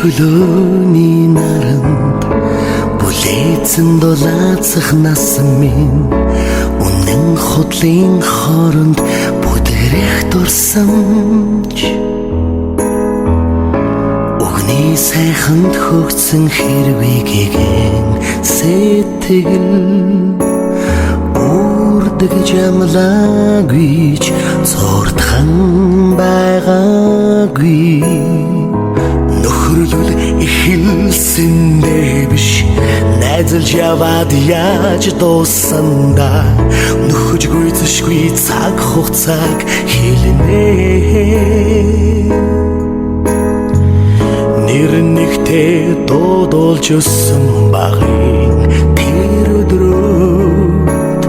Хөлөөний наранд бүлээцэн дулаацах насан минь үнэн худлын хооронд бүдэрэх дурсамж Өгний сайханд хөгцсөн хэрвэгийн сэтгэл үрдэж амлаагүйч зурдхан байгаагүй Нөхөрлөл эхэлсэндээ биш найзалж яваад яаж дуусанда нөхөж гүйцэшгүй цаг хугацааг хэлнэ Нэр нэгтээ дуудуулж өссөн багын тэр өдрөд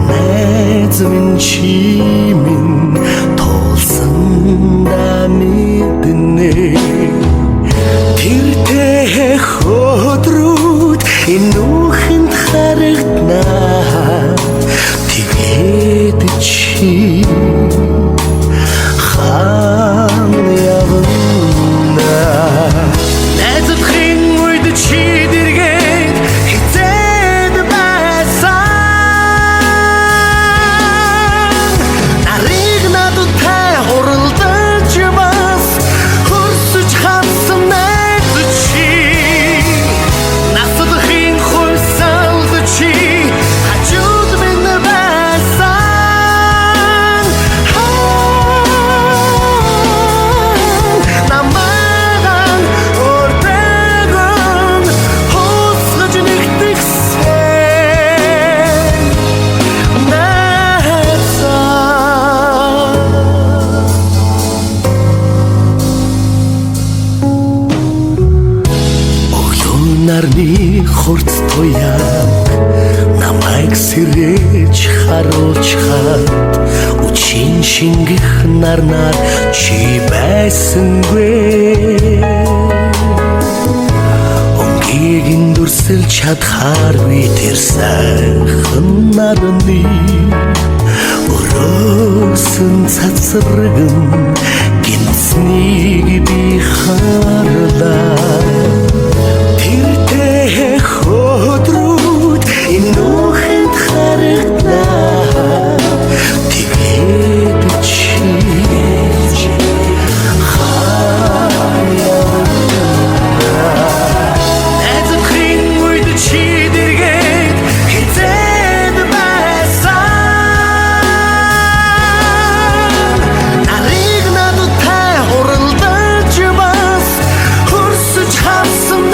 найз минь чи минь тулсандаа мэднэ Тэр хөдрүүд энүүхэнд харагднаа тэгээд чи хаан явна Найзлахын үед чи дэргээд хизээд байсан Нарыг надтай хуралдаж бас хөрсөж хавсан Нарны хурц туяг намайг сэрэж харуулж хат үчин шингэх нарнаар чи байсангүй Өнгийн дүрсэл чадхааргүй тэр сайхан нарны өрөөсөн цацраган гинцнийг би харлаа Хөдрүүд энүүхэнд харагднаа тэгээд чи хаан явна Найзлахын үед чи дэргээд хизээд байсан Нарыг надтай хуралдаж бас хөрсөж хавсан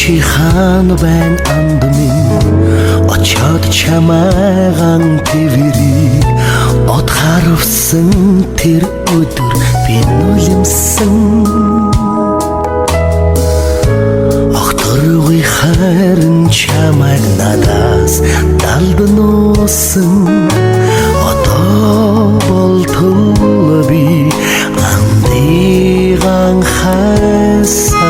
Чи хаан байн анд минь очоод чамайгаан твэрийг од харавсан тэр өдөр би нулимсан Огторгүй хайрын чамайг надаас далдануусан Одоо болтол би андыгаан хайсан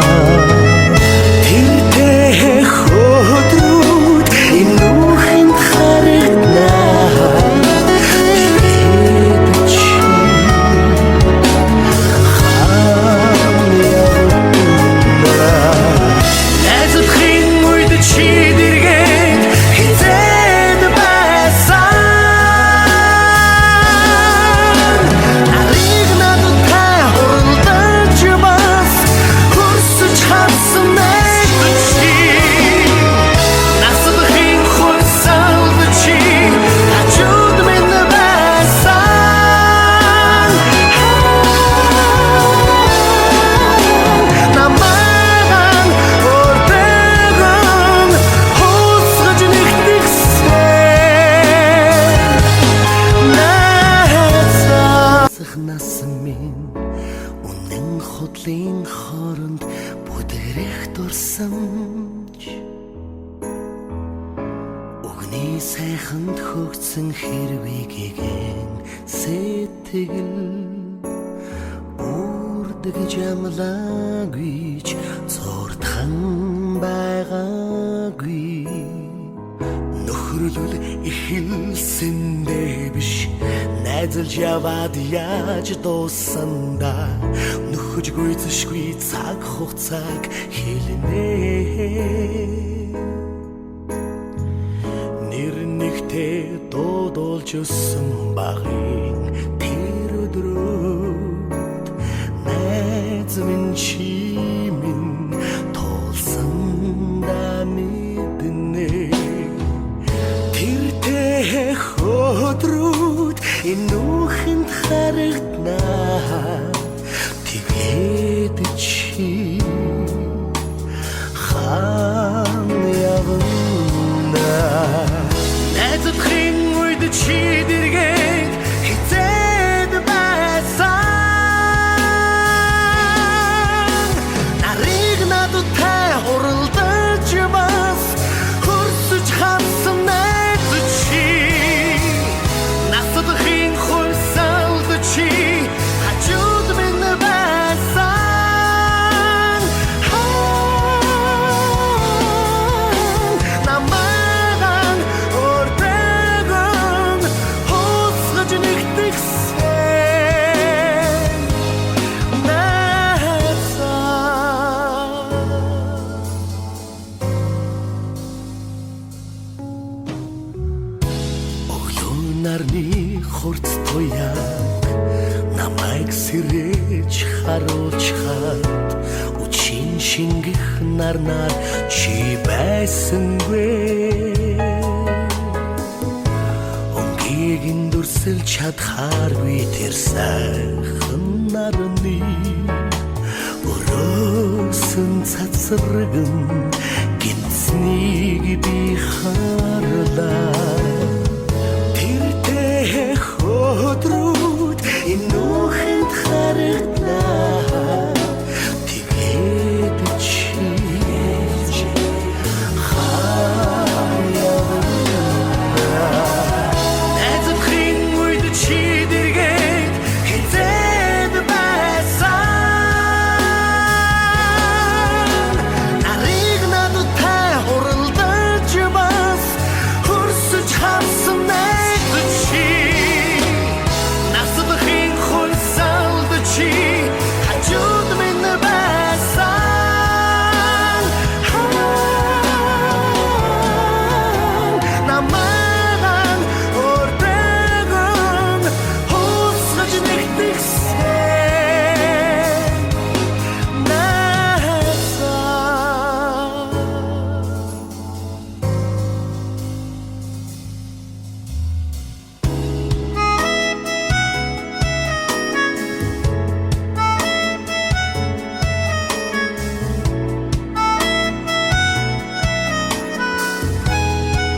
санж Өгний сайханд хөгцсөн хэрвийгэн сэтгэл Үрдэг жамлаагүйч зурдхан байгаагүй Нөхөрлөл ихэлсэндээ биш Найзалж яваад яаж дуусанда Нөхөж гүйцэшгүй цаг хугацааг хэлнэ Нэр нэгтээ дуудуулж өссөн багын тэр өдрөд Найз минь чи минь тулсан да мэднэ Хөдрүүд энүүхэнд харагднаа тэгээд чи хаан явна Найзадхын үед чи дэргээд хизээд байсан Нарыг надтай хуралдаж бас хөрсөж хавсан Нарны хурц туяг намайг сэрэж харуулж хат Үчин шингэх нарнаар чи байсангүй Өнгийг дүрсэл чадхааргүй тэр сайхан нарны Өрөөсөн цацраган